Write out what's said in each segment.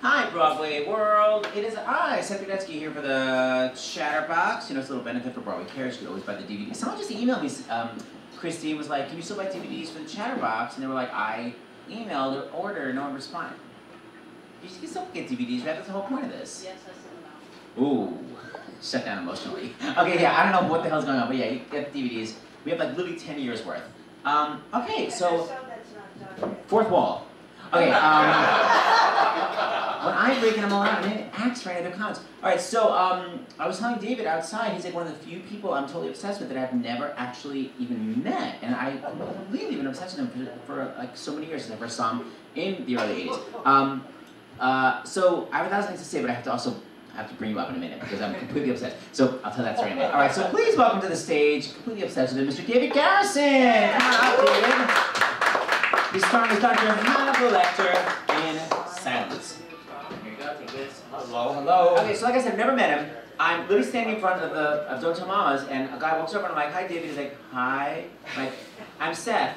Hi, Broadway World. It is I, Seth here for the Chatterbox. You know, it's a little benefit for Broadway Cares. You could always buy the DVD. Someone just emailed me. Christine was like, "Can you still buy DVDs for the Chatterbox?" And they were like, "I emailed or ordered, no one responded." You can still get DVDs, right? That's the whole point of this. Yes, I sent them out. Ooh, shut down emotionally. Okay, yeah, I don't know what the hell's going on, but yeah, you get the DVDs. We have like literally 10 years worth. Okay, so fourth wall. Okay, when I'm breaking them all out, I didn't ask for any other comments. All right, so I was telling David outside, he's like one of the few people I'm totally obsessed with that I've never actually even met, and I've completely been obsessed with him for like so many years since I first saw him in the early 80s. So I have 1,000 things to say, but I have to bring you up in a minute because I'm completely obsessed. So I'll tell that story in a minute. All right, so please welcome to the stage, completely obsessed with him, Mr. David Garrison. Come on up, David. He's starring as Dr. Hannibal Lecter in Silence. Here you go, take this. Hello, hello. Okay, so like I said, I've never met him. I'm literally standing in front of Don't Tell Mamas, and a guy walks over and I'm like, "Hi, David." He's like, "Hi." I'm like, "I'm Seth."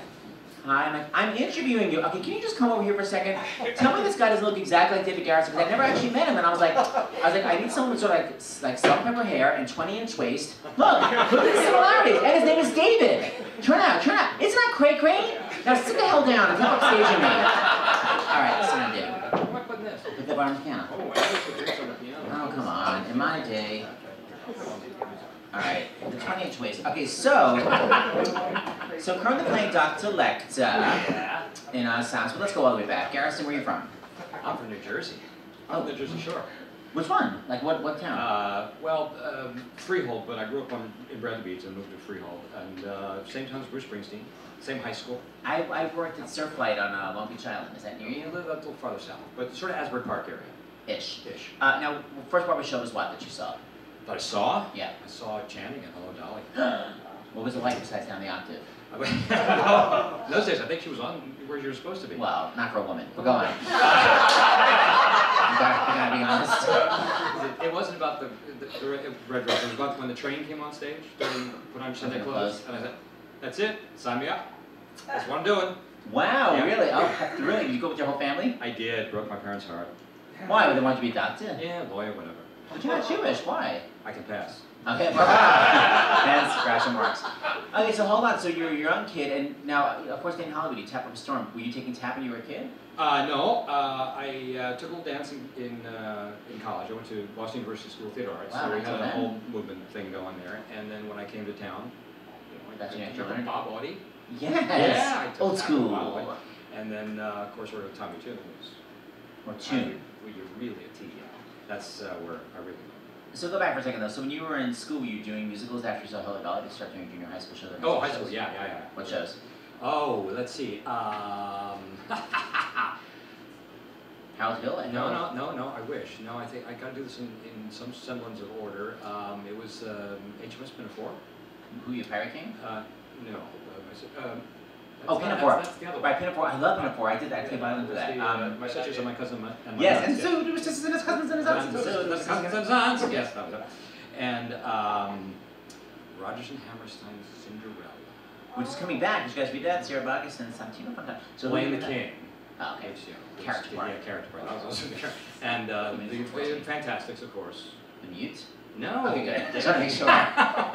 Hi, I'm like, "I'm interviewing you. Okay, can you just come over here for a second? Tell me this guy doesn't look exactly like David Garrison, because I never actually met him." And I was like, I need someone with sort of like salt and pepper hair and 20-inch waist. Look at the similarities. And his name is David. Turn out. Isn't that cray-cray? Now sit the hell down and come upstaging me. All right, sit down, David. What put this? Put that bar on the piano. Oh, I wish you did on the piano. Oh, come on. In my day. All right, the 20-inch waist. Okay, so currently playing Dr. Lecter in Silence. But let's go all the way back. Garrison, where are you from? I'm from New Jersey. I'm from the Jersey Shore. Which one? Like what town? Freehold, but I grew up in Bradley Beach and moved to Freehold. And same town as Bruce Springsteen, same high school. I worked at Surf Light on Long Beach Island. Is that near you? I live a little farther south, but sort of Asbury Park area. Ish. Now, first Broadway show was what that you saw? That I saw? Yeah. I saw Channing and Hello Dolly. What was it like besides down the octave? In those days, I think she was on where you were supposed to be. Well, not for a woman. But go on. You gotta be honest. It wasn't about the red dress. It was about when the train came on stage, put on Sunday clothes, and I said, "That's it. Sign me up. That's what I'm doing." Wow, yeah. Really? Oh, really? Did you go with your whole family? I did. Broke my parents' heart. Why? Would they want you to be a doctor? Yeah, lawyer, whatever. But you're not Jewish. Why? I can pass. Okay, that's crashing marks. Okay, so hold on. So you're a young kid, and now, of course, in Hollywood, you tap up a storm. Were you taking tap when you were a kid? No. I took a little dancing in college. I went to Boston University School of Theater Arts, wow, so we had a whole movement thing going there. And then when I came to town, I took up Bob Audie. Yes. Yeah, I took old school. And then, of course, we were Tommy Tune. Or Tune. Well, you're really a T. That's where I really. So go back for a second though. So when you were in school, were you doing musicals after you saw Hello Dolly? Did you start doing junior high school shows? Oh, high school, yeah. What shows? Oh, let's see. Harold Hill? No, I wish. No, I think I got to do this in some semblance of order. It was HMS Pinafore. Who, you Pirate King? No. Pinafore. That's the other one. Right, Pinafore. I love Pinafore. I did actually violin for that. My sisters and my cousin and my yes, aunts, and so it was just his cousins and his aunts. Yes, that was it. And Rodgers and Hammerstein's Cinderella. Which is coming back. Did you guys read that? Sarah Vargas and Santino Fontana. So Playing the King. Oh, okay. Character part. Yeah, character part. That was also the character. And the Fantastics, of course. The Mute? No. Okay, good. Just want to make sure.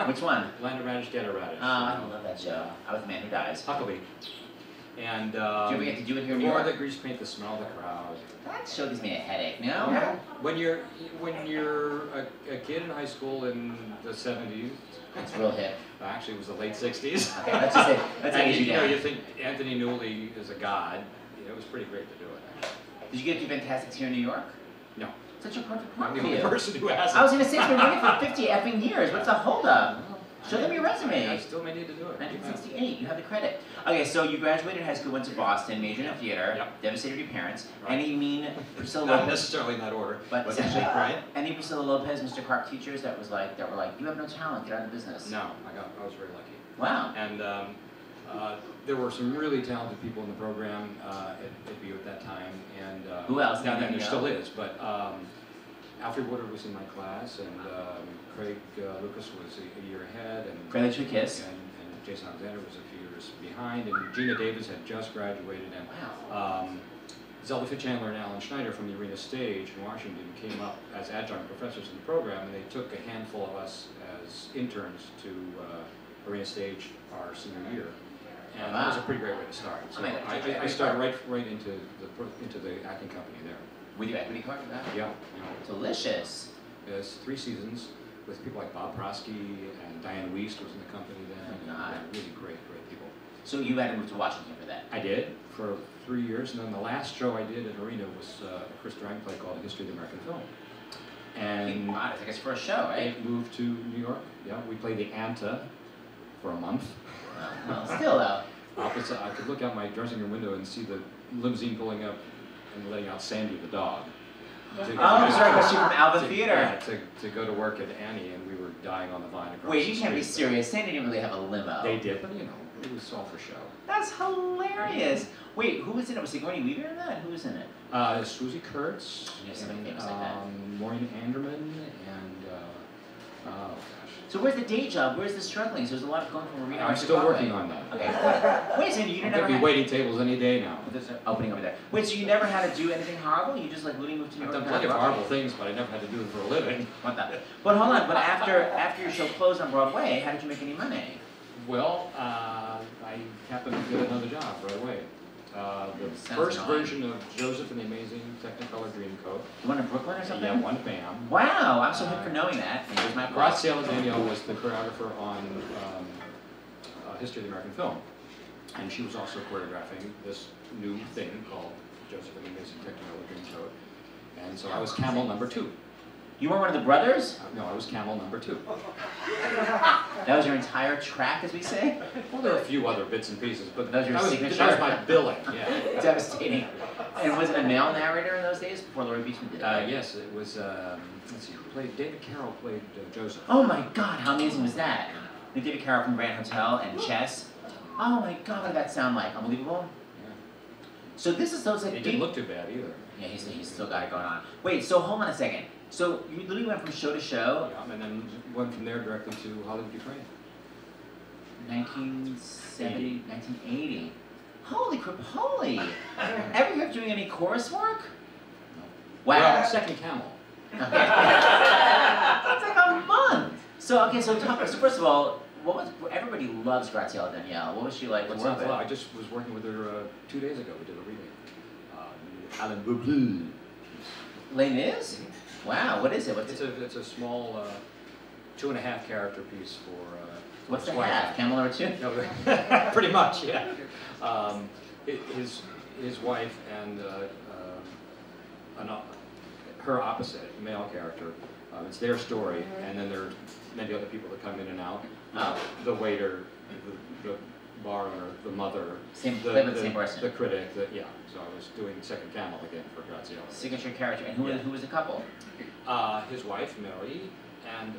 Which one? Land of Radish, Get a Radish. I love that show. I was the man who dies. Huckabee. And do you ever get to do it here in New Or York? the grease paint, the smell of the crowd. That show gives me a headache. No. Yeah. When you're a kid in high school in the 70s. It's real hip. Actually, it was the late 60s. Okay, let's just say and you down. You think Anthony Newley is a god. It was pretty great to do it. Actually. Did you get to do Fantastics here in New York? No. Such a perfect part I'm the for only you. person who hasn't. I was going to say it's been running for 50 effing years. What's the holdup? Show them your resume. I still may need to do it. 1968. You have the credit. Okay, so you graduated high school, went to Boston, majored in theater, Yep. Devastated your parents. Right. Any mean Priscilla Not Lopez? necessarily in that order, But essentially, right? Any Priscilla Lopez, Mr. Clark teachers that were like, you have no talent, get out of the business. No, I was very lucky. Wow. And there were some really talented people in the program at BU at that time, and who else? Now there still is, but Alfred Woodard was in my class, and Craig Lucas was a year ahead, and Craig Lucas Kiss, and Jason Alexander was a few years behind, and Gina Davis had just graduated, and Zelda Fitzchandler and Alan Schneider from the Arena Stage in Washington came up as adjunct professors in the program, and they took a handful of us as interns to Arena Stage our senior year. And that was a pretty great way to start. So I started right into the acting company there. With your equity card for that? Yeah. Delicious. There's 3 seasons with people like Bob Prosky and Diane Wiest was in the company then. Really great people. So you had to move to Washington for that? I did for 3 years, and then the last show I did at Arena was a Chris Durang play called The History of the American Film. And I think it's for a show, right? I moved to New York. Yeah, we played the Anta for a month. Well, still though. Opposite, I could look out my dressing room window and see the limousine pulling up and letting out Sandy the dog. Sorry, because you're from Alva Theater. Yeah, to go to work at Annie, and we were dying on the vine across the Wait, you street. can't be serious. Sandy didn't really have a limo. They did, but you know, it was all for show. That's hilarious. Wait, who was in it? Was Sigourney Weaver in that? Who was in it? Susie Kurtz, and Maureen Anderman, and oh gosh. So where's the day job? Where's the struggling? So there's a lot of going from Arena. I'm still working on that. Okay. Wait a second, you I'm never gonna be waiting tables any day now. There's an opening over there. Wait, so you never had to do anything horrible? You just like literally moved to New York? I've done plenty of horrible things, but I never had to do them for a living. What the? But hold on. But after your show closed on Broadway, how did you make any money? Well, I happened to get another job right away. The first version of Joseph and the Amazing Technicolor Dreamcoat. The one in Brooklyn or something? Yeah, one BAM. Wow, I'm so hip for knowing that. Here's my Graziella Danielle was the choreographer on History of the American Film. And she was also choreographing this new thing called Joseph and the Amazing Technicolor Dreamcoat. And so I was camel number 2. You weren't one of the brothers? No, I was camel number 2. That was your entire track, as we say? Well, there are a few other bits and pieces, but that was your signature? That was my billing, yeah. Devastating. And was it a male narrator in those days before Laurie Beachman did it? Yes, it was, let's see, David Carroll played Joseph. Oh my God, how amazing was that? With David Carroll from Grand Hotel and Chess. Oh my God, what did that sound like? Unbelievable? Yeah. So this is those like... He didn't look too bad either. Yeah, he's still got it going on. Wait, so hold on a second. So you literally went from show to show? Yeah, and then went from there directly to Hollywood Ukraine. 1970, 1980. Holy crap, holy! Ever heard of doing any chorus work? No. Wow. Well, second camel. Okay. That's like a month. So so first of all, everybody loves Graziella Danielle. What was she like? What's that? I just was working with her 2 days ago. We did a reading. Alan Boublil. Les Mis? Wow, what is it? It's a small 2.5 character piece for. What's the half? Camel number 2? No, pretty much, yeah. His wife and her opposite, male character. It's their story, and then there are many other people that come in and out. The waiter, the bar owner, the mother, same person. The critic, yeah. So I was doing second camel again for Graziella. Signature character, and who was the couple? His wife, Mary, and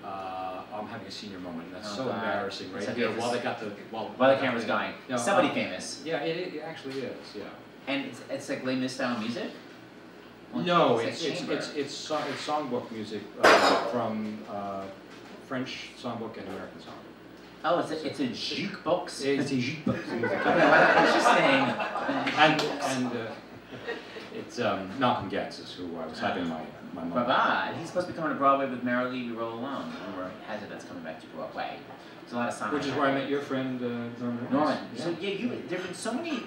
I'm having a senior moment. That's so embarrassing, right here. While the camera's going. No, somebody famous. Yeah, it actually is. Yeah. And it's like Les Mis style music. No, it's songbook music from French songbook and American songbook. Oh, it's a jukebox? It's a jukebox music. Interesting. And it's Malcolm Getz is who I was having my moment. Bravo. He's supposed to be coming to Broadway with Merrily We Roll Along. Rumor has it that's coming back to Broadway. There's a lot of songs. Which is where I met your friend Norman. Norman. Yeah. So there have been so many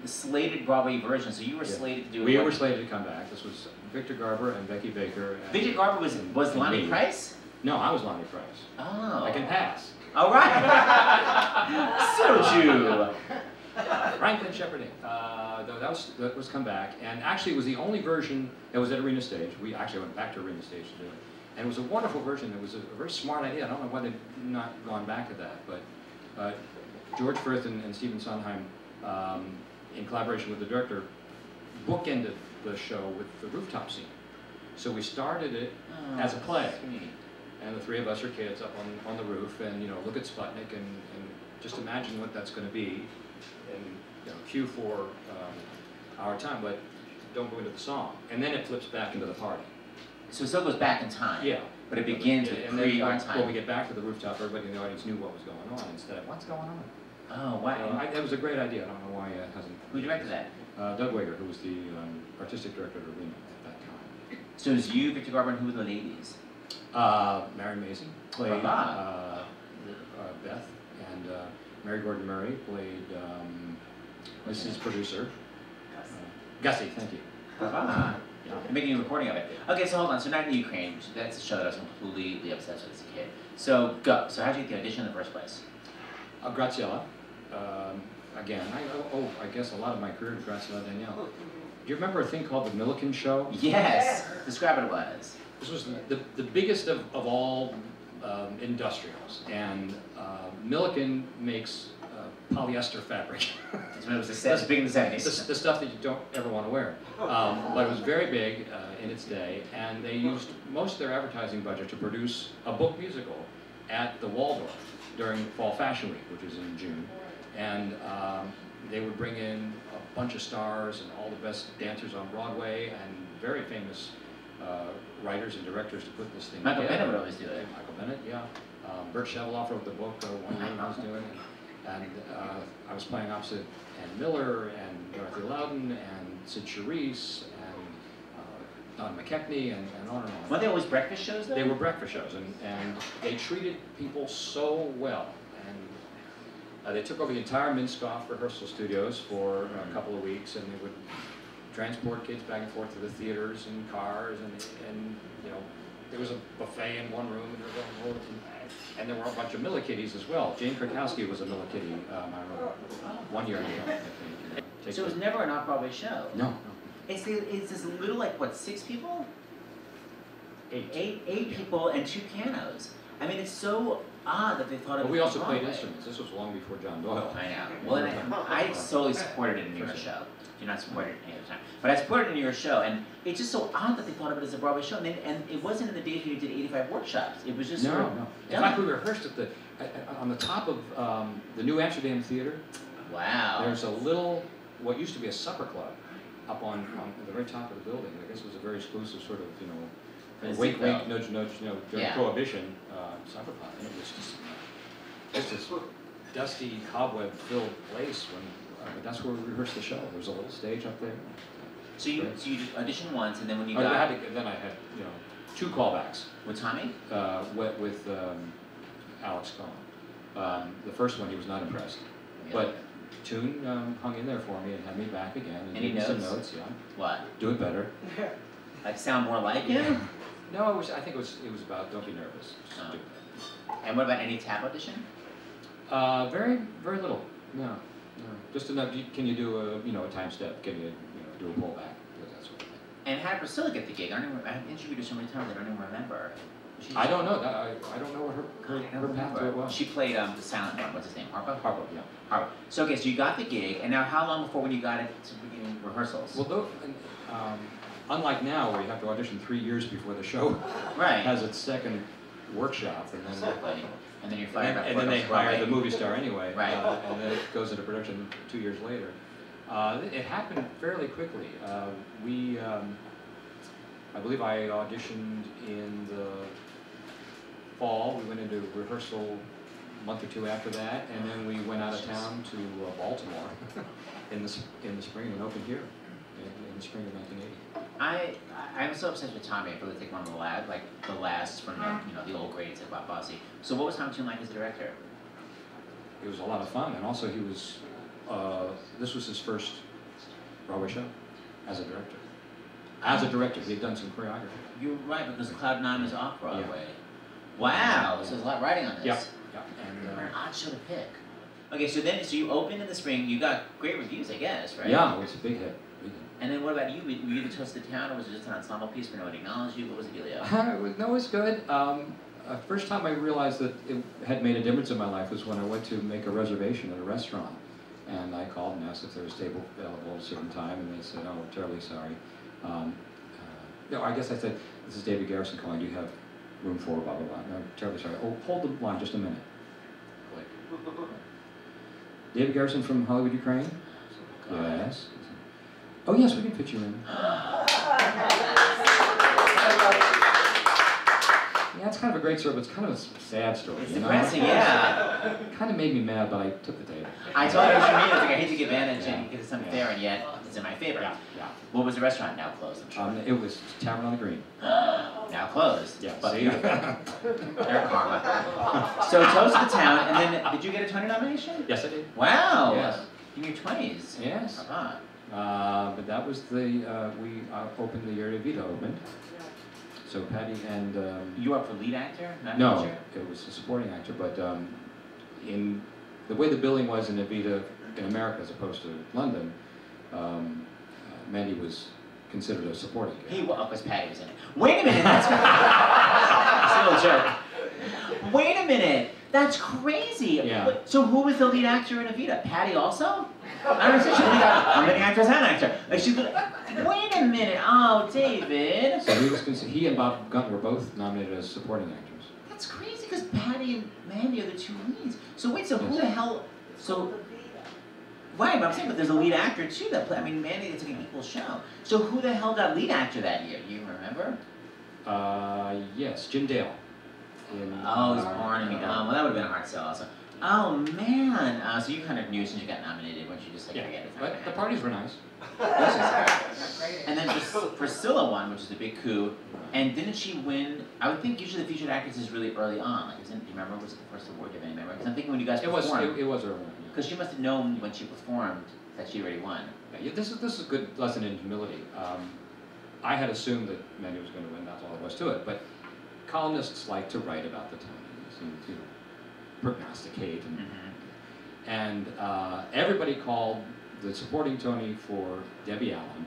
slated Broadway versions. So you were slated to do it. We were slated to come back. This was Victor Garber and Becky Baker. And Victor Garber was Lonnie Price? No, I was Lonnie Price. Oh. I can pass. All right. So Jew. Franklin Shepherding. That was come back, and actually it was the only version that was at Arena Stage. We actually went back to Arena Stage to do it, and it was a wonderful version. It was a very smart idea. I don't know why they've not gone back to that, but George Firth and Stephen Sondheim, in collaboration with the director, bookended the show with the rooftop scene. So we started it as a play. Sweet. And the 3 of us are kids up on the roof, and look at Sputnik and just imagine what that's going to be, and cue for our time, but don't go into the song. And then it flips back into the party. So it still goes back in time. Yeah. But it begins with pre our time. When we get back to the rooftop, everybody in the audience knew what was going on instead of what's going on. Oh, wow. It was a great idea. I don't know why it hasn't. Who directed that? Doug Wager, who was the artistic director of Arena at that time. So it was you, Victor Garber, and who were the ladies? Mary Mason played Beth, and Mary Gordon Murray played Mrs. Producer. Gussie, thank you. Yeah. I'm making a recording of it. Okay, so hold on. So Night in the Ukraine, that's a show that I was completely obsessed with as a kid. So go. So how'd you get the audition in the first place? Graziella. Again, I guess a lot of my career was Graziella Danielle. Do you remember a thing called the Milliken Show? Yes. Describe what it was. This was the biggest of all industrials, and Milliken makes polyester fabric. That's when it was big in the 70s. The stuff that you don't ever want to wear. But it was very big in its day, and they used most of their advertising budget to produce a book musical at the Waldorf during Fall Fashion Week, which was in June. And they would bring in a bunch of stars and all the best dancers on Broadway and very famous writers and directors to put this thing together. Michael Bennett would always do it. Michael Bennett, yeah. Bert Sheveloff wrote the book one year when I was doing it. And I was playing opposite Ann Miller and Dorothy Loudon and Sid Charisse and Don McKechnie and on and on. Weren't they always breakfast shows though? They were breakfast shows, and they treated people so well. And they took over the entire Minskoff rehearsal studios for a couple of weeks, and they would transport kids back and forth to the theaters and cars, and you know, there was a buffet in one room, and there was and there were a bunch of Millikitties as well. Jane Krakowski was a Millikitty, I remember, 1 year ago, I think. So it was never an off-Broadway show? No. It's this little, like, what, 6 people? Eight. Eight people and 2 pianos. I mean, it's so odd that they thought of it. But we also played instruments. This was long before John Doyle. I know. Well, and I solely supported it in your show. Do not support it any other time. But I supported it in your show, and it's just so odd that they thought of it as a Broadway show. And it wasn't in the days when you did 85 workshops. It was just sort of no. In fact, we rehearsed at on the top of the New Amsterdam Theater. Wow. There's a little, what used to be a supper club, up on the very top of the building. I guess it was a very exclusive sort of, you know, wink, wink, nudge, nudge, you know, during Prohibition supper club. And it was just this dusty, cobweb-filled place when. But that's where we rehearsed the show. There was a little stage up there. So you auditioned once, and then when you then I had, you know, 2 callbacks. With Tommy? With Alex Cohen. The first one he was not impressed, but Toon hung in there for me and had me back again. And any notes? Some notes, yeah. What? Do it better. Like sound more like him? No, I think it was about don't be nervous. Just do it. And what about any tap audition? Very little. No. Just enough. Can you do a time step? Can you do a pullback? That sort of thing. And how did Priscilla get the gig? I've interviewed her so many times I don't even remember. I don't know. I don't know what her path to it was. She played the silent one. What's his name? Harpo? Harpo, yeah. Harpo. So okay, so you got the gig, and now how long before when you got it to begin rehearsals? Well, unlike now where you have to audition 3 years before the show has its second workshop, and then exactly. And then you're fired up. And then they hire the movie star anyway. Right. And then it goes into production 2 years later. It happened fairly quickly. I believe I auditioned in the fall. We went into rehearsal a month or 2 after that, and then we went out of town to Baltimore in the spring and opened here in the spring of 1980. I'm so obsessed with Tommy. I feel like one of the last from the old greats like Bob Fosse. So what was Tom Toon like as a director? It was a lot of fun, and also he was. This was his first Broadway show as a director. As a director, he had done some choreography. You're right, because Cloud 9 is off Broadway. Yeah. Wow, so there's a lot riding on this. Yeah. And an odd show to pick. Okay, so you opened in the spring. You got great reviews, I guess, right? Yeah, it was a big hit. And then what about you? Were you the toast of the town, or was it just an ensemble piece where nobody acknowledged you? What was the dealio? No, it was good. First time I realized that it had made a difference in my life was when I went to make a reservation at a restaurant. And I called and asked if there was a table available at a certain time, and they said, oh, we're terribly sorry. No, I guess I said, this is David Garrison calling, do you have room for blah, blah, blah. No, terribly sorry. Oh, hold the line just a minute. Click. David Garrison from Hollywood, Ukraine? Yes. Oh, yes, we can fit you in. Yeah, it's kind of a great story, but it's kind of a sad story. It's depressing, yeah. It kind of made me mad, but I took the tape. I told you what you mean. It's like I hate to give advantage because it's unfair, and yet it's in my favor. Yeah, yeah. What was the restaurant? Now closed, I'm sure. It was Tavern on the Green. Now closed. Yeah, But see? their karma. So Toast of the Town, and then did you get a Tony nomination? Yes, I did. Wow. Yes. In your 20s. Yes. Uh-huh. But that was we opened the year Evita opened. So Patty and... You were up for lead actor? Not no, feature? it was a supporting actor, but in the way the billing was in Evita in America as opposed to London, Mandy was considered a supporting character. Because Patty was in it. Wait a minute, that's a little joke. Wait a minute, that's crazy. Yeah. So who was the lead actor in Evita? Patty also? I don't understand. She lead actor. I'm an actress and actor. Like she could. Wait a minute. Oh, David. So he and Bob Gunn were both nominated as supporting actors. That's crazy because Patty and Mandy are the two leads. So wait, so who the hell? So. Right, but I'm saying, but there's a lead actor too that play. I mean, Mandy, it's like an equal show. So who the hell got lead actor that year? Do you remember? Yes, Jim Dale. Oh, it was Barney. Well, that would have been a hard sell also. Oh man. So you kind of knew since you got nominated, weren't you just like, forget it? But the parties were nice. And then Priscilla won, which is a big coup. And didn't she win? I would think usually the featured actress is really early on. Like, do you remember? Was it the first award you have any memory? Because I'm thinking when you guys performed. It was early on. Because she must have known when she performed that she already won. Yeah, this is a good lesson in humility. I had assumed that Mandy was going to win. That's all there was to it. But columnists like to write about the Tonys and to prognosticate, and everybody called the supporting Tony for Debbie Allen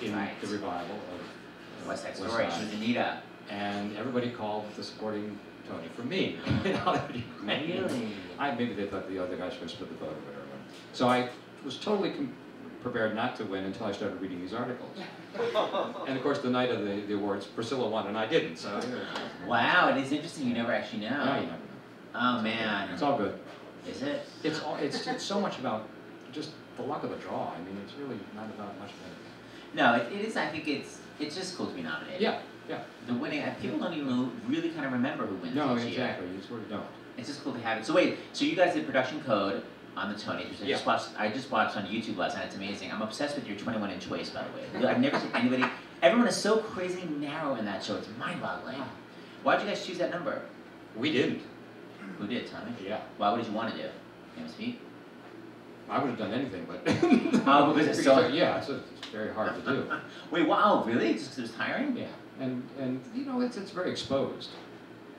in the revival of West Side Story. She was Anita. And everybody called the supporting Tony for me. Really? Maybe they thought the other guys were going to split the vote or whatever. So I was totally prepared not to win until I started reading these articles. And of course, the night of the awards, Priscilla won and I didn't. So. Wow, it is interesting. You never actually know. No, you never know. Oh man. It's all good. Is it? It's so much about just the luck of the draw. I mean, it's really not about much of anything. No, it is. I think it's just cool to be nominated. Yeah, yeah. The winning, people don't even really kind of remember who wins No, each exactly. year. You sort of don't. It's just cool to have it. So wait, so you guys did Production Code on the Tonys, which I just watched on YouTube last night. It's amazing. I'm obsessed with your 21-inch waist, by the way. I've never seen anybody. Everyone is so crazy narrow in that show. It's mind-boggling. Why did you guys choose that number? We didn't. Who did, Tommy? Yeah. Why would you want to do? Famous Feet? I would have done anything, but... Oh, because it's so... Yeah, it's very hard to do. Wait, wow, really? Just because it was tiring? Yeah, and you know, it's very exposed.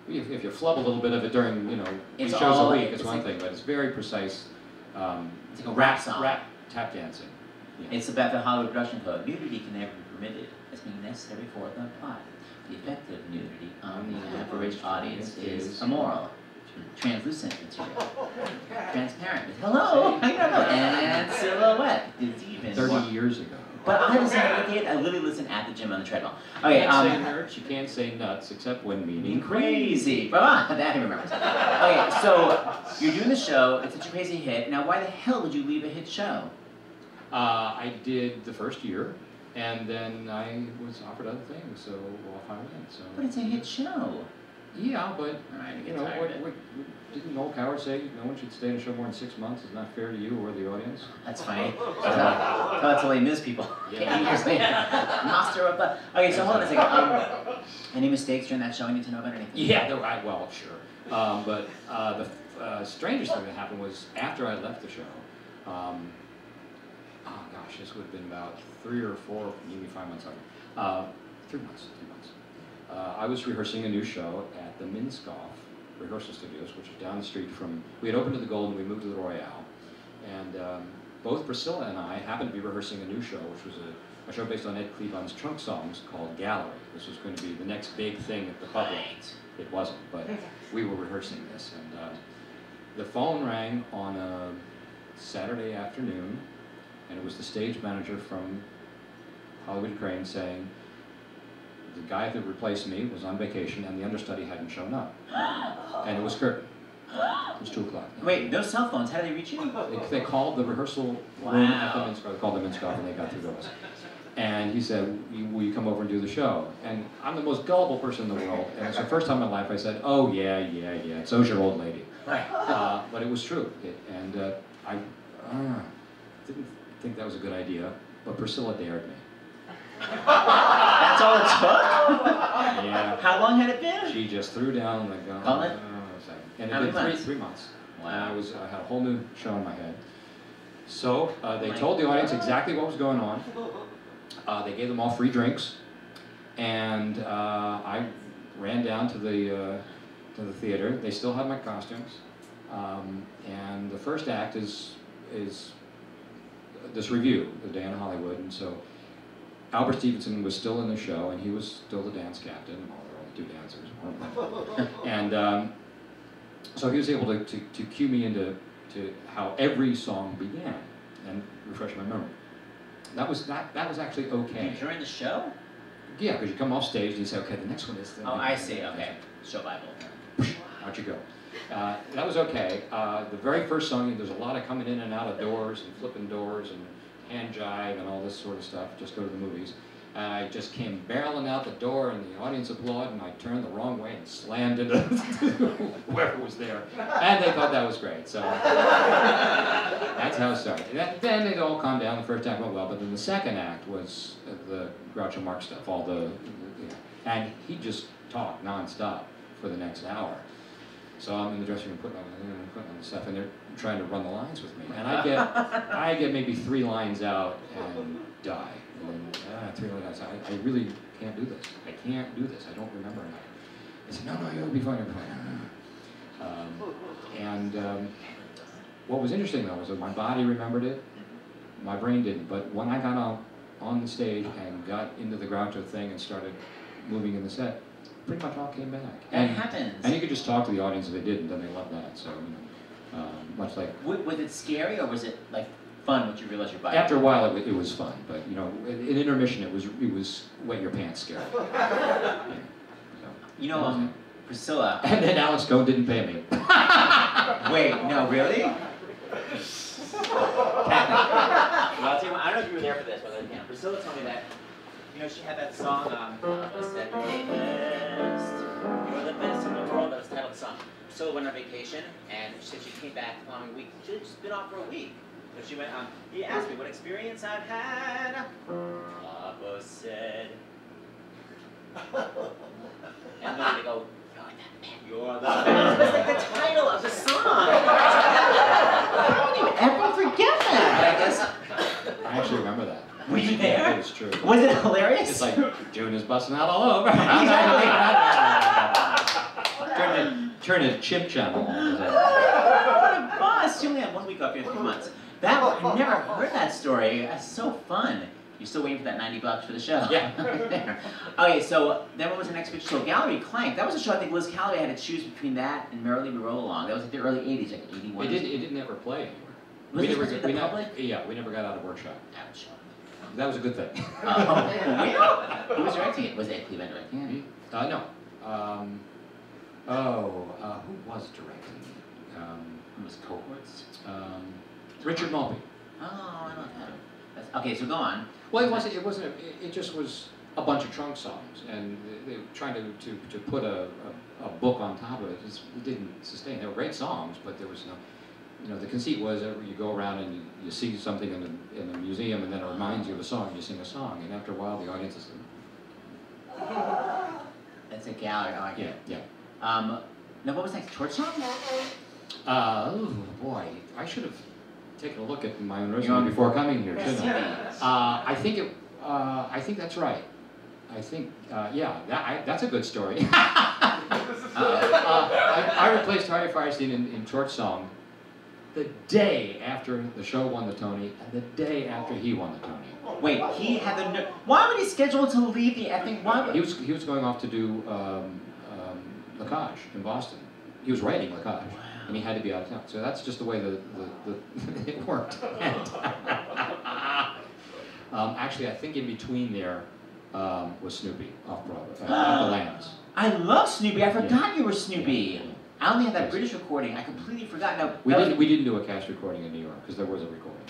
If you flub a little bit of it during, you know, 3 shows a week, it's one thing, but it's very precise. It's like a rap song. Rap tap dancing. Yeah. It's about the Hollywood Production Code. Nudity can never be permitted as being necessary for the plot. The effect of nudity on the average audience is immoral. Translucent material. Transparent. Hello! I don't know. And silhouette. It's even 30 years ago. But I listen at the I literally listen at the gym on the treadmill. Okay, you can't say nerds, you can't say nuts, except when meaning crazy. That I remember. Okay, so you're doing the show, it's such a crazy hit. Now why the hell would you leave a hit show? I did the first year, and then I was offered other things, so off I went. So. But it's a hit show. Yeah, but you know, didn't Noel Coward say no one should stay in a show more than 6 months? It's not fair to you or the audience. That's funny. That's all he miss people. Yeah. Master of the. Okay, so hold on a second. Any mistakes during that show I need to know about anything? Yeah, well, sure. But the strangest thing that happened was after I left the show. Oh gosh, this would have been about 3 or 4, maybe 5 months ago. 3 months. I was rehearsing a new show at the Minskoff Rehearsal Studios, which is down the street from, we had opened to the Golden, we moved to the Royale, and both Priscilla and I happened to be rehearsing a new show, which was a show based on Ed Cleavon's trunk songs called Gallery. This was going to be the next big thing at the public. It wasn't, but we were rehearsing this, and the phone rang on a Saturday afternoon, and it was the stage manager from Hollywood Crane saying, the guy that replaced me was on vacation and the understudy hadn't shown up. And it was Kurt. It was 2 o'clock. Wait, no cell phones, how did they reach you? They called the rehearsal room at the Minskoff, they called the Minskoff and they got through to us. And he said, will you come over and do the show? And I'm the most gullible person in the world. And it's the first time in my life I said, oh, yeah, so's your old lady. But it was true. I didn't think that was a good idea, but Priscilla dared me. That's all it took? Yeah. How long had it been? She just threw down the gun. And it had been 3 months. Wow. And I had a whole new show in my head. So they told the audience exactly what was going on. They gave them all free drinks, and I ran down to the theater. They still had my costumes, and the first act is this review, The Day in Hollywood, and so Albert Stevenson was still in the show, and he was still the dance captain. Well, there were only 2 dancers, and so he was able to cue me into how every song began and refresh my memory. That was actually okay. During the show? Yeah, because you come off stage and you say, okay, the next one is the... Oh, I see, okay. Show Bible. Out you go. That was okay. The very first song, there's a lot of coming in and out of doors and flipping doors and hand jive and all this sort of stuff. Just go to the movies. I just came barreling out the door and the audience applauded, and I turned the wrong way and slammed into whoever was there. And they thought that was great, so that's how it started. Then it all calmed down. The first act went well, but then the second act was the Groucho Marx stuff, and he just talked nonstop for the next hour. So I'm in the dressing room putting on the stuff, and they're trying to run the lines with me. And I get maybe 3 lines out and die. And 3 lines out. I really can't do this. I can't do this. I don't remember enough. They said, no, you'll be fine. What was interesting though was that my body remembered it, my brain didn't. But when I got on the stage and got into the Groucho thing and started moving in the set, pretty much all came back. That happens. And you could just talk to the audience if they didn't, then they loved that. So, much like... Was it scary, or was it like fun once you realized your body? After a while, it was fun, but in intermission, it was wet your pants scary. Yeah. Priscilla. And then Alex Cohn didn't pay me. Wait, no, really? Well, I'll tell you what, I don't know if you were there for this, but Priscilla told me that, she had that song, Said You're the Best. You're the best in the world. That was the title of the song. Priscilla went on vacation, and she said she came back the following week. She had just been off for a week. So she went, he asked me what experience I've had. Papa said. And then they go, you're the best. It's like the title of the song. How can you ever forget that? I guess. I actually remember that. Were you there? Yeah, it was true. Was it hilarious? It's like, June is busting out all over. Turn to Chip Channel. What a bust. You only had 1 week off here, 3 months. I never heard that story. That's so fun. You're still waiting for that $90 for the show. Yeah. Okay, so then what was the next big show? Gallery Clank. That was a show I think Liz Callaway had to choose between that and Merrily We Roll Along. That was like the early 80s, like 81. It didn't ever play anywhere. Was it supposed to be the public? Yeah, we never got out of workshop. Ouch. That was a good thing. Really? Who was directing it? Was it Cleveland directing it? No. Who was directing it? Who was Cohorts? Richard Mulvey. Oh, I love that. Okay, so go on. Well, it just was a bunch of trunk songs, and they were trying to put a book on top of it. It didn't sustain. They were great songs, but there was no... the conceit was that you go around and you see something in the museum, and then it reminds you of a song, and you sing a song, and after a while the audience is... That's a gallery. Oh, I get it. Yeah. Now, what was next? Torch Song? Oh, boy. I should have taken a look at my own resume before coming here, shouldn't I? I think that's right. I think, that's a good story. I replaced Harvey Fierstein in Torch Song the day after the show won the Tony, and the day after he won the Tony. Wait, he had the... Why would he schedule to leave the effing... He was going off to do Lacage in Boston. He was writing Lacage, and he had to be out of town. So that's just the way it worked. Actually, I think in between there was Snoopy Off-Broadway, at the Lambs. I love Snoopy. I forgot you were Snoopy. I only had that British recording. I completely forgot. No, we didn't do a cast recording in New York because there was a recording.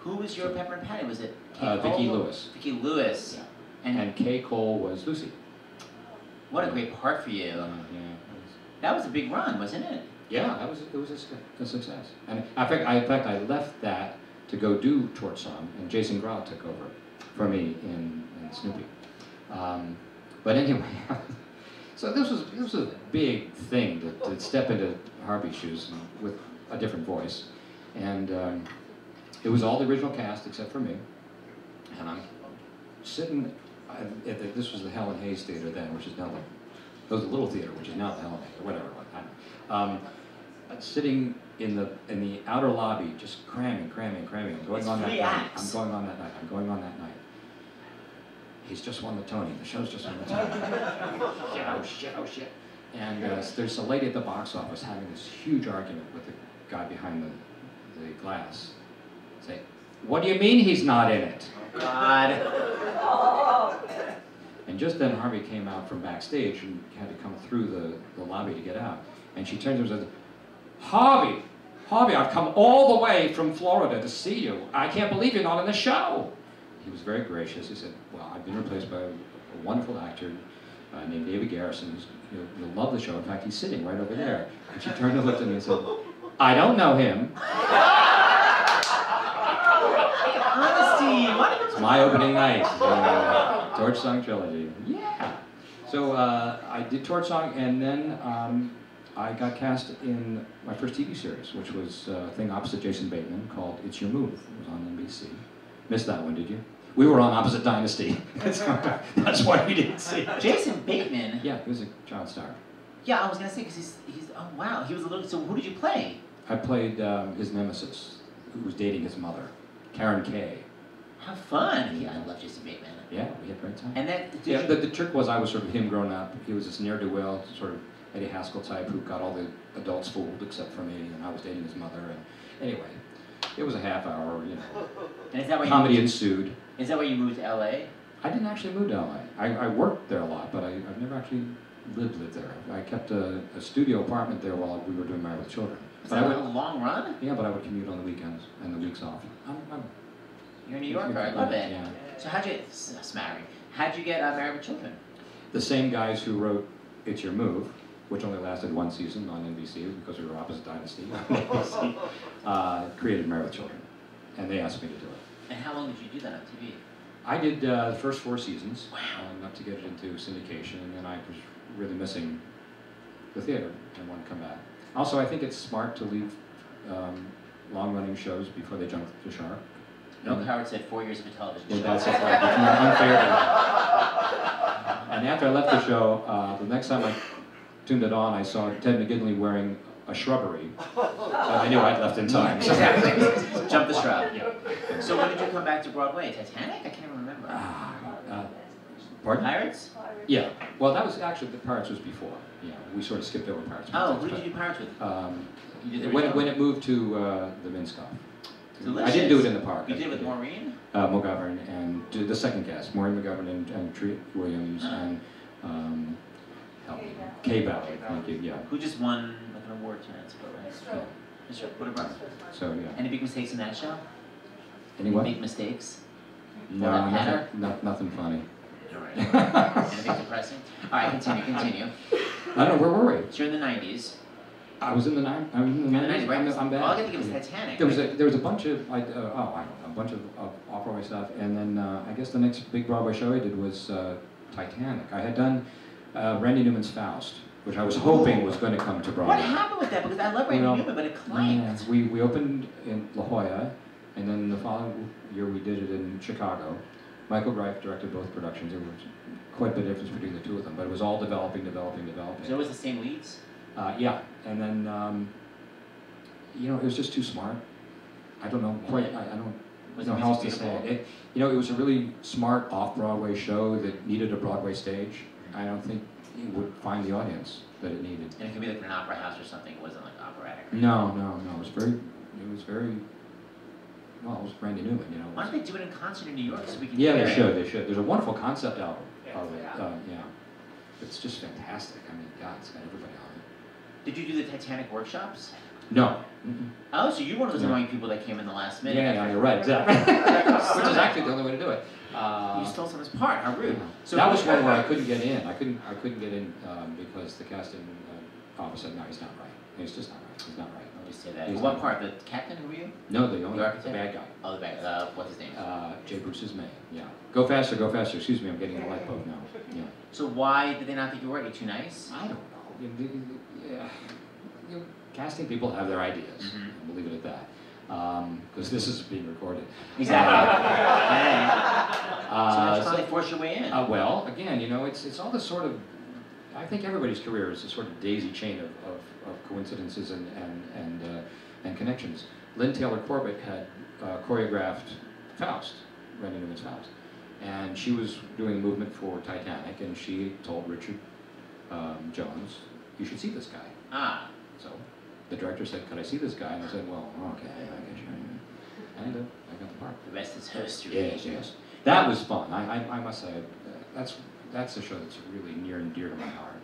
Who was your Pepper and Patty? Was it Vicki Lewis. Vicki Lewis. Yeah. And Kay Cole was Lucy. What a great part for you. Yeah. That was a big run, wasn't it? Yeah, it was a success. And in fact, I left that to go do Torch Song, and Jason Grau took over for me in Snoopy. But anyway, so this was a big thing to step into Harvey's shoes with a different voice, and it was all the original cast except for me, and I'm sitting this was the Helen Hayes Theater then, which is now the Little Theater, which is now the Helen Hayes, or whatever it was. I don't know. Sitting in the outer lobby, just cramming. I'm going on that night. I'm going on that night. He's just won the Tony. The show's just won the Tony. Shit. And there's a lady at the box office having this huge argument with the guy behind the glass. Say, what do you mean he's not in it? God. And just then Harvey came out from backstage and had to come through the lobby to get out. And she turned to him and said, Harvey, I've come all the way from Florida to see you. I can't believe you're not in the show. He was very gracious. He said, well, I've been replaced by a wonderful actor named David Garrison. You'll love the show. In fact, he's sitting right over there. And she turned and looked at me and said, I don't know him. Honesty. It's my opening night. Torch Song Trilogy. Yeah. So I did Torch Song, and then I got cast in my first TV series, which was a thing opposite Jason Bateman called It's Your Move. It was on NBC. Missed that one, did you? We were on opposite Dynasty. That's why we didn't see it. Jason Bateman? Yeah, he was a child star. Yeah, I was going to say, because he's, oh wow, he was a little, so who did you play? I played his nemesis, who was dating his mother, Karen Kay. How fun. Yeah, I love Jason Bateman. Yeah, we had a great time. And then, the trick was I was sort of him grown up. He was this ne'er-do-well, sort of Eddie Haskell type who got all the adults fooled except for me, and I was dating his mother. And anyway, it was a half hour, And is that why comedy ensued. Is that why you moved to LA? I didn't actually move to LA. I worked there a lot, but I've never actually lived there. I kept a studio apartment there while we were doing Married with Children. Was that a long run? Yeah, but I would commute on the weekends and the weeks off. You're a New Yorker, I love it. Yeah. So how'd you get Married with Children? The same guys who wrote It's Your Move, which only lasted one season on NBC because we were opposite Dynasty on NBC, created Married with Children, and they asked me to do it. And how long did you do that on TV? I did the first 4 seasons, wow. Enough to get it into syndication, and then I was really missing the theater and wanted to come back. Also, I think it's smart to leave long-running shows before they jump the shark. Milk Howard said 4 years of a television show. That's right. It's not unfair to me. And after I left the show, the next time I tuned it on, I saw Ted McGinley wearing a shrubbery. So I knew I'd left in time. Exactly. Jump the shrub. Yeah. So when did you come back to Broadway? Titanic? I can't remember. Pardon? Pirates? Yeah. Well, that was actually, the Pirates was before. Yeah, we sort of skipped over Pirates. Oh, who did you do Pirates with? When it moved to the Minskoff. Delicious. I didn't do it in the park. You did it with Maureen? McGovern and the second cast, Maureen McGovern and Treat Williams and Kay Ballard. Thank you. Yeah. Who just won an award tonight, right? Yeah. Mr. Woodward. So yeah. Any big mistakes in that show? Any what? Big mistakes? No, nothing funny. All right. Anything depressing? All right, continue. I don't know, where were we? So you're in the 90s. I was in the 90s. Right? I'm back. All I can think of is Titanic. There was a bunch of a bunch of off-Broadway stuff, and then I guess the next big Broadway show I did was Titanic. I had done Randy Newman's Faust, which I was hoping was going to come to Broadway. What happened with that? Because I love Randy Newman, but it clanked. Yeah, we opened in La Jolla, and then the following year we did it in Chicago. Michael Greif directed both productions. There was quite a bit of difference between the two of them, but it was all developing. So it was the same leads? Yeah, and then, it was just too smart. I don't know quite, I don't know how else to say it. It was a really smart off-Broadway show that needed a Broadway stage. I don't think it would find the audience that it needed. And it could be like an opera house or something. It wasn't like operatic. No. It was very, well, it was Randy Newman, Why don't they do it in concert in New York so we can hear it? They should. There's a wonderful concept album of it. It's just fantastic. I mean, God, it's got everybody on it. Did you do the Titanic Workshops? No. Oh, so you're one of those annoying people that came in the last minute. Yeah, you're right, exactly. Which is actually the only way to do it. You stole someone's part. How rude. So that was one where I couldn't get in. I couldn't get in because the casting office said, no, he's not right. He's just not right. He's not right. I'll just say that. What part? The captain? Who were you? No, the owner. The bad guy. Oh, the bad guy. What's his name? J. Bruce's May. Yeah. Go faster, go faster. Excuse me, I'm getting a light bulb now. Yeah. So why did they not think you were right? Are you too nice? I don't know. Yeah. Casting people have their ideas. We'll leave it at that. Because this is being recorded. Exactly. So that's how they force your way in. Well, again, you know, it's all this sort of. I think everybody's career is a sort of daisy chain of coincidences and connections. Lynn Taylor Corbett had choreographed Faust, Randy Newman's Faust, and she was doing a movement for Titanic, and she told Richard Jones, "You should see this guy." Ah. So the director said, "Could I see this guy?" And I said, "Well, okay, I guess you." And I got the part. The rest is history. Yes, yes. That was fun. I must say, that's a show that's really near and dear to my heart.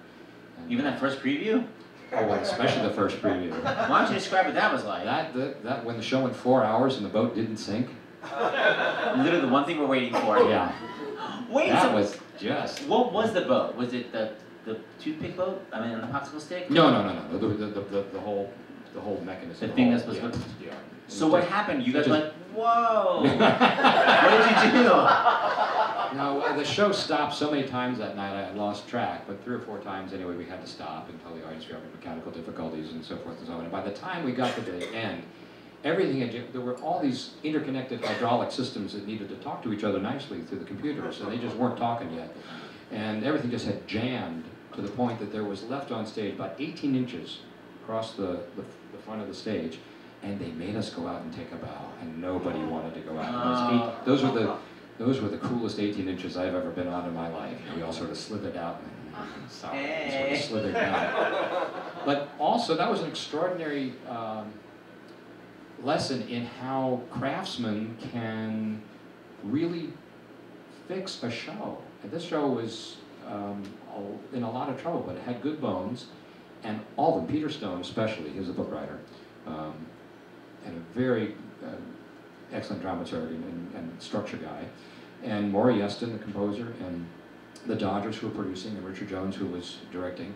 And, even that first preview? Oh, well, especially the first preview. Why don't you describe what that was like? That when the show went 4 hours and the boat didn't sink. Literally the one thing we're waiting for. Yeah. Wait, that was just. What was the boat? Was it the toothpick boat? I mean, on the popsicle stick? No. The whole mechanism. The thing that's supposed to. Yeah. So what happened? You guys went, whoa! What did you do? No, the show stopped so many times that night I lost track, but 3 or 4 times anyway we had to stop and tell the audience we were having mechanical difficulties and so forth and so on. And by the time we got to the end, there were all these interconnected hydraulic systems that needed to talk to each other nicely through the computers, and they just weren't talking yet. And everything just had jammed to the point that there was left on stage about 18 inches across the front of the stage, and they made us go out and take a bow, and nobody wanted to go out. Those were the coolest 18 inches I've ever been on in my life. We all sort of slithered out. Sort of slithered down. But also, that was an extraordinary lesson in how craftsmen can really fix a show. And this show was in a lot of trouble, but it had good bones, and all of them, Peter Stone especially, he was a book writer, and a very excellent dramaturg and structure guy, and Maury Yeston, the composer, and the Dodgers who were producing, and Richard Jones who was directing.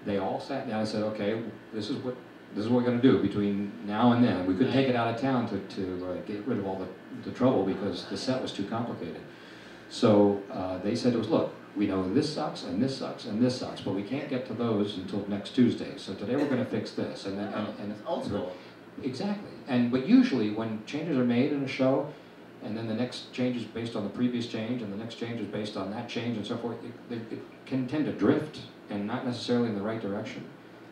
They all sat down and said, "Okay, this is what we're going to do between now and then." We couldn't take it out of town to get rid of all the trouble because the set was too complicated. So they said to us, "Look, we know this sucks and this sucks and this sucks, but we can't get to those until next Tuesday. So today we're going to fix this." And then it's old school. Exactly. But usually when changes are made in a show, and then the next change is based on the previous change, and the next change is based on that change, and so forth, it can tend to drift and not necessarily in the right direction.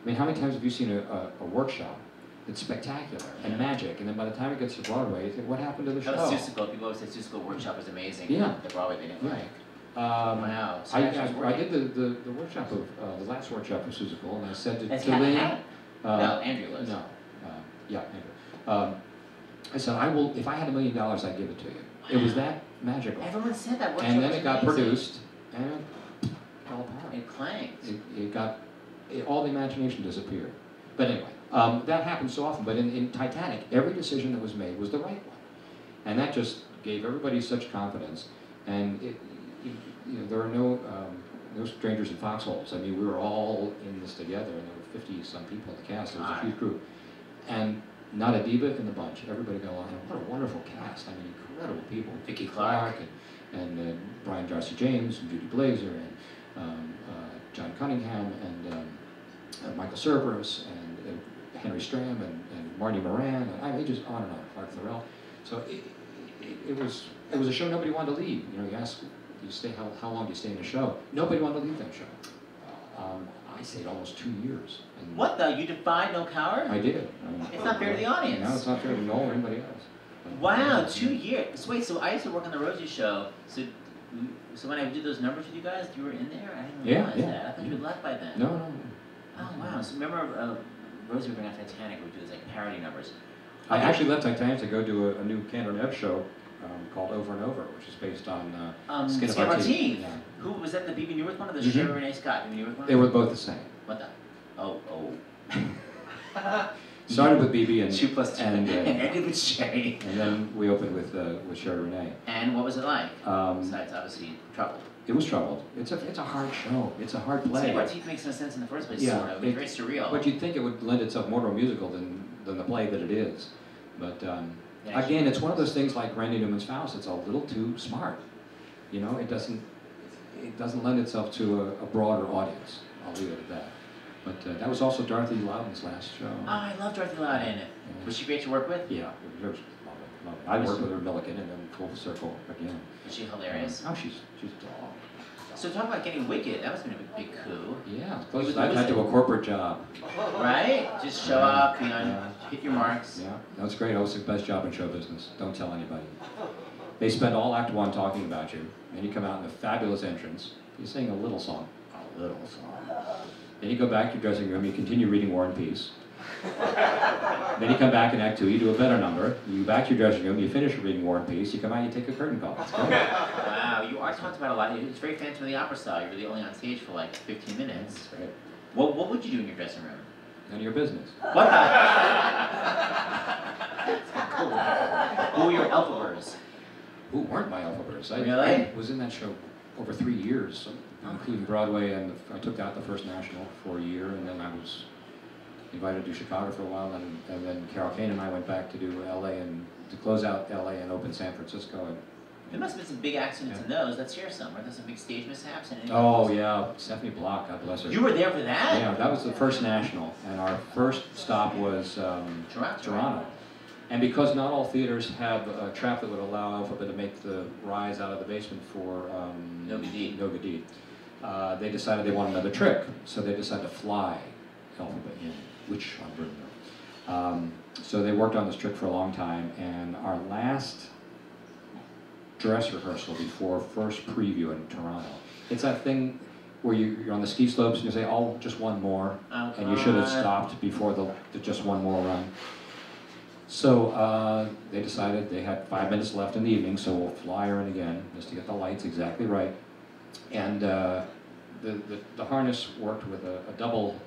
I mean, how many times have you seen a workshop that's spectacular and magic, and then by the time it gets to Broadway, you think, what happened to the show? That was Seussical. People always say Seussical workshop is amazing. Yeah. The Broadway they didn't like. Wow. So I did the workshop of the last workshop of Seussical, and I said to Lynn. No, Andrew was. No. Yeah, Andrew. I said, if I had $1 million, I'd give it to you. Wow. It was that magical. Everyone said that. And then it got produced, and it fell apart. It clanged. All the imagination disappeared. But anyway, that happens so often. But in Titanic, every decision that was made was the right one. And that just gave everybody such confidence. And there are no strangers in foxholes. I mean, we were all in this together, and there were 50-some people in the cast. It was a huge group. And not a diva in the bunch. Everybody got along. And what a wonderful cast. I mean, incredible people. Vicki Clark and Brian Darcy James and Judy Blazer and John Cunningham and Michael Cerberus and Henry Stram and Marty Moran. And I mean, just on and on. Clark Thorell. So it was a show nobody wanted to leave. You know, you ask, how long do you stay in a show? Nobody wanted to leave that show. I stayed almost 2 years. And what the? You defied No Coward? I did. It's not fair to the audience. No, it's not fair to Noel or anybody else. Wow, 2 years. So wait, so I used to work on the Rosie show. So when I did those numbers with you guys, you were in there? I didn't realize that. I thought you had left by then. No. Oh, wow. So remember Rosie would bring out Titanic, we would do these like parody numbers. I actually left Titanic to go do a new Cantor Nev show called Over and Over, which is based on Skin of Our Teeth. Yeah. Who was that? The B.B. Newirth one or the Sherry Renee Scott? They were both the same. What the? Oh. Started with BB and 2 plus 2 and ended with Sherry. And then we opened with Sherry Renee. And what was it like? Besides obviously trouble. It was troubled. It's a hard show. It's a hard play. City of Our Teeth makes no sense in the first place. Yeah, sort of. It's very surreal. But you'd think it would lend itself more to a musical than the play that it is. But again, it's one of those things like Randy Newman's Faust. It's a little too smart. You know, it doesn't lend itself to a broader audience. I'll leave it at that. But that was also Dorothy Loudon's last show. Oh, I love Dorothy Loudon. Yeah. Was she great to work with? Yeah, it was lovely. I worked with her Milliken and then Full Circle again. Was she hilarious? Oh, she's a dog. So talk about getting Wicked. That was going to be a big coup. Yeah, close. I've had to a corporate job. Right? Just show up, hit your marks. Yeah, that was great. It was the best job in show business. Don't tell anybody. They spend all Act 1 talking about you, and you come out in a fabulous entrance. You sing a little song. A little song. Then you go back to your dressing room, you continue reading War and Peace. Then you come back in Act 2, you do a better number, you go back to your dressing room, you finish reading War and Peace, you come out, you take a curtain call. Wow, you are talked about a lot. It's very Phantom of the Opera style. You're really only on stage for like 15 minutes. That's right. What would you do in your dressing room? None of your business. What the? Cool. Who were your Elphibers? Who weren't my Elphibers? Really? I was in that show over 3 years, including Broadway, and I took out the first national for a year, and then I was invited to Chicago for a while, and then Carol Kane and I went back to do LA and to close out LA and open San Francisco. And there must have been some big accidents in those. Let's hear some. Were there some big stage mishaps? And oh yeah, Stephanie Block, God bless her. You were there for that? Yeah, that was the first national, and our first stop was Toronto. And because not all theaters have a trap that would allow Alphabet to make the rise out of the basement for No Good Deed, they decided they wanted another trick, so they decided to fly Alphabet in, which I didn't know. So they worked on this trick for a long time, and our last dress rehearsal before first preview in Toronto, it's that thing where you're on the ski slopes and you say, oh, just one more, and you should have stopped before the just one more run. So they decided they had 5 minutes left in the evening, so we'll fly her in again, just to get the lights exactly right. And the harness worked with a double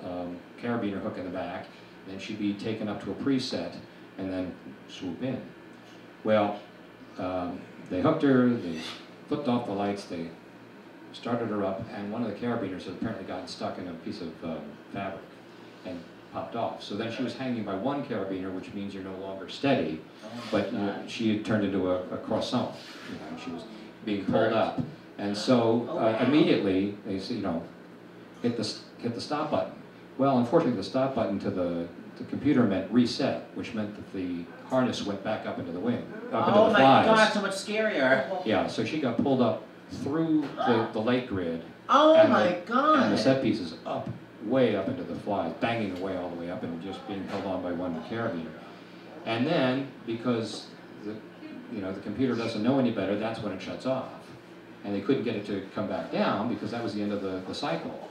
carabiner hook in the back, then she'd be taken up to a preset, and then swoop in. Well, they hooked her, they flipped off the lights, they started her up, and one of the carabiners had apparently gotten stuck in a piece of fabric and popped off. So then she was hanging by one carabiner, which means you're no longer steady, but she had turned into a croissant. She was being pulled up. And so immediately they said, hit the stop button. Well, unfortunately, the stop button to the computer meant reset, which meant that the harness went back up into the wing, up into the flies. Oh my God, so much scarier. Yeah, so she got pulled up through the light grid. Oh my God. And the set pieces up, way up into the flies, banging away all the way up and just being held on by one carabiner. And then, because the computer doesn't know any better, that's when it shuts off. And they couldn't get it to come back down because that was the end of the cycle.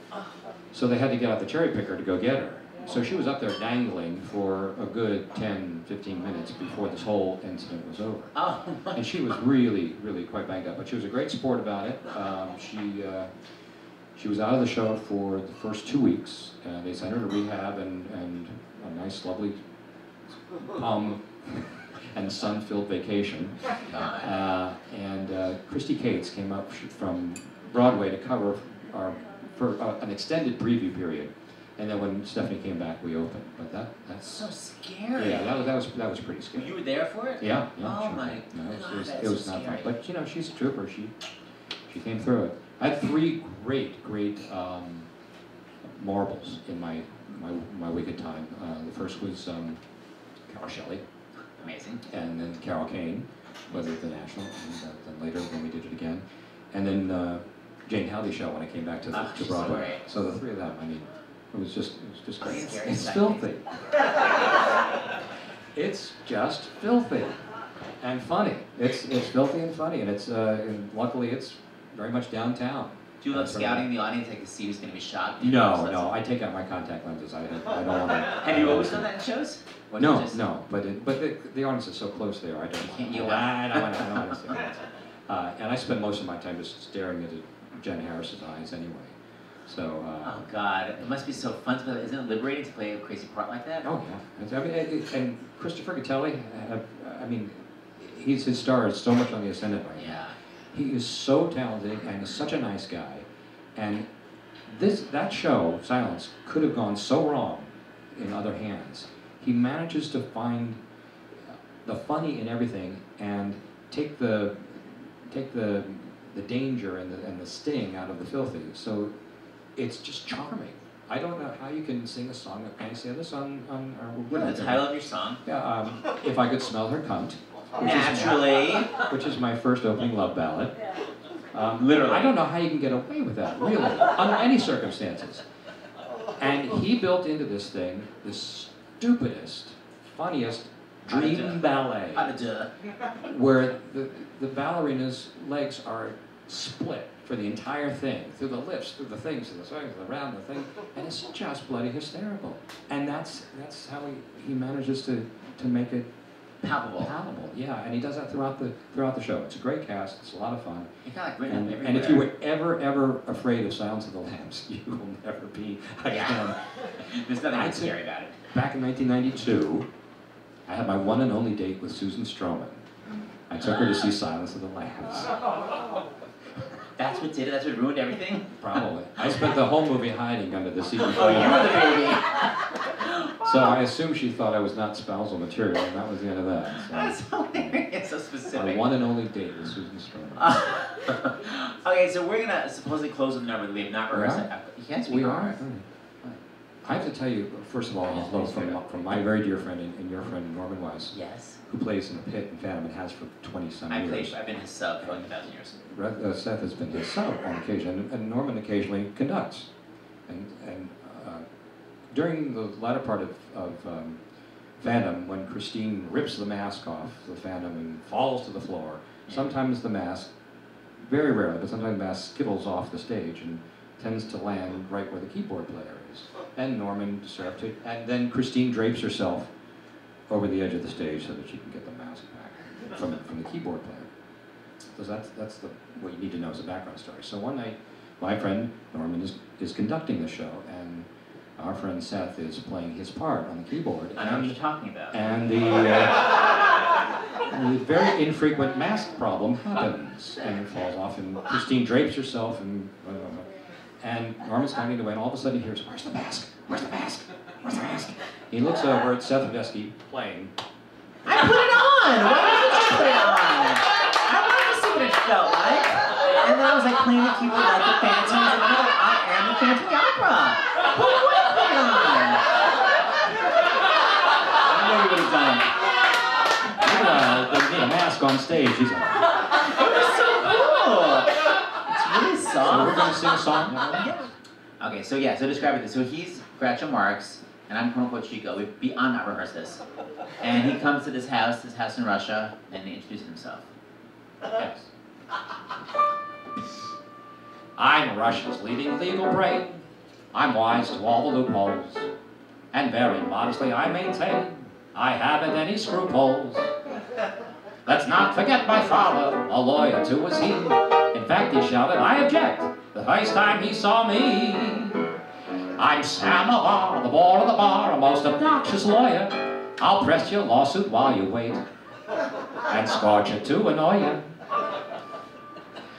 So they had to get out the cherry picker to go get her. So she was up there dangling for a good 10, 15 minutes before this whole incident was over. And she was really, really quite banged up. But she was a great sport about it. She was out of the show for the first 2 weeks. They sent her to rehab and a nice, lovely palm and sun-filled vacation. And Christy Cates came up from Broadway to cover for an extended preview period. And then when Stephanie came back, we opened. But that's so scary. Yeah, that was pretty scary. You were there for it? Yeah. Oh sure. my God, it was not fun. But she's a trooper. She came through it. I had 3 great marbles in my Wicked time. The first was Carol Shelley. Amazing. And then Carol Kane, was at the National, and then later when we did it again. And then Jane Howley show when I came back to Broadway. So the 3 of them, I mean, it was just great. It's filthy. It's just filthy and funny. It's filthy and funny, and it's and luckily it's very much downtown. Do you love scouting the audience, like to see who's going to be shot? No, I take out my contact lenses. I don't want to. Have you always done that in shows? No, but the audience is so close there. I don't. Can't you? I don't want to see. And I spend most of my time just staring into Jen Harris's eyes anyway. So. Oh God, it must be so fun. Isn't it liberating to play a crazy part like that? Oh yeah. I mean, and Christopher Gattelli, I mean, his star is so much on the ascendant right now. Yeah. He is so talented and is such a nice guy, and that show, Silence, could have gone so wrong in other hands. He manages to find the funny in everything and take the danger and the sting out of the filthy. So it's just charming. I don't know how you can sing a song. Can I say this on what is the title of your song? Yeah, If I Could Smell Her Cunt. Naturally. Which is my first opening love ballad. Literally. I don't know how you can get away with that, really, under any circumstances. And he built into this thing the stupidest, funniest dream ballet, where the ballerina's legs are split for the entire thing, through the lips, through the things, through the swings, around the thing, and it's just bloody hysterical. And that's how he manages to make it palatable, yeah. And he does that throughout the show. It's a great cast. It's a lot of fun. And if you were ever afraid of Silence of the Lambs, you will never be again. There's nothing scary about it. Back in 1992, I had my one and only date with Susan Stroman. I took her to see Silence of the Lambs. That's what did it? That's what ruined everything? Probably. I spent the whole movie hiding under the seat. Oh, you were the baby. So I assumed she thought I was not spousal material, and that was the end of that. So. That's hilarious, so specific. My one and only date with Susan Stroman. Okay, so we're gonna supposedly close with a number that we have not rehearsed. Yes, we are. I have to tell you, first of all, hello from my very dear friend and your friend Norman Weiss. Yes. Who plays in the Pit and Phantom and has for 20-some years. I've been his sub for like 1,000 years. Seth has been his sub on occasion, and Norman occasionally conducts. And during the latter part of Phantom, when Christine rips the mask off the Phantom and falls to the floor, sometimes the mask, very rarely, but sometimes the mask skittles off the stage and tends to land right where the keyboard player is. And Norman deserved it. And then Christine drapes herself over the edge of the stage so that she can get the mask back from the keyboard player. So that's what you need to know as a background story. So one night, my friend Norman is conducting the show, and our friend Seth is playing his part on the keyboard. I know what you're talking about. And the very infrequent mask problem happens, and it falls off, and Christine drapes herself, and Norman's standing away, and all of a sudden he hears, "Where's the mask? Where's the mask? Where's the mask?" He looks over at Seth Odesky playing. I put it on! Why didn't you put it on? I wanted to see what it felt like. And then I was like playing the keyboard like the Phantom. I was like, I am the Phantom of the Opera. Who would have put it on? I know you would have done it. They need a mask on stage. He's like, it was so cool. It's really soft. So we're going to sing a song? Okay, so yeah, so describe it. So he's Groucho Marx, and I'm quote-unquote Chico. We've beyond not rehearsed this. And he comes to this house in Russia, and he introduces himself. Yes. I'm Russia's leading legal brain. I'm wise to all the loopholes. And very modestly I maintain I haven't any scruples. Let's not forget my father, a lawyer too was he. In fact, he shouted, "I object," the first time he saw me. I'm Samovar, the board of the bar, a most obnoxious lawyer. I'll press your lawsuit while you wait, and scorch it to annoy you.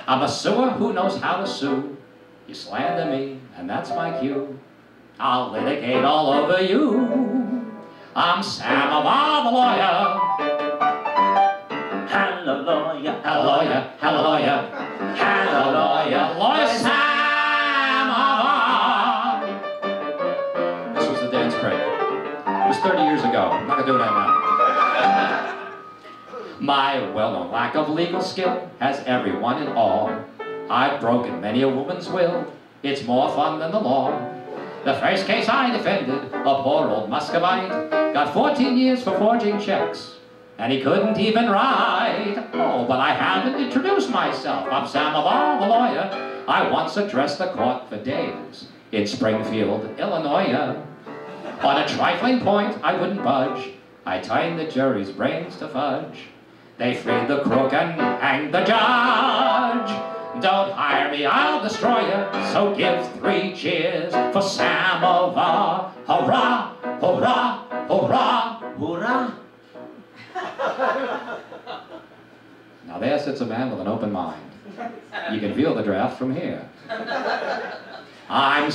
I'm a suer who knows how to sue. You slander me, and that's my cue. I'll litigate all over you. I'm Samovar, the lawyer. Hello, lawyer. Hello, lawyer. Hello, lawyer. Hello, lawyer. Lawyer Samovar. This was the dance break. It was 30 years ago. I'm not going to do that now. My well-known lack of legal skill has everyone in awe. I've broken many a woman's will. It's more fun than the law. The first case I defended, a poor old Muscovite, got 14 years for forging checks, and he couldn't even write. Oh, but I haven't introduced myself. I'm Samovar, the lawyer. I once addressed the court for days in Springfield, Illinois. On a trifling point, I wouldn't budge. I turned the jury's brains to fudge. They freed the crook and hanged the judge. Don't hire me, I'll destroy you. So give 3 cheers for Samovar. Hurrah, hurrah, hurrah, Hoorah! Now there sits a man with an open mind. You can feel the draft from here. I'm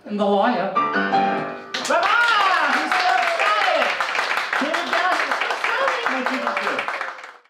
and the lawyer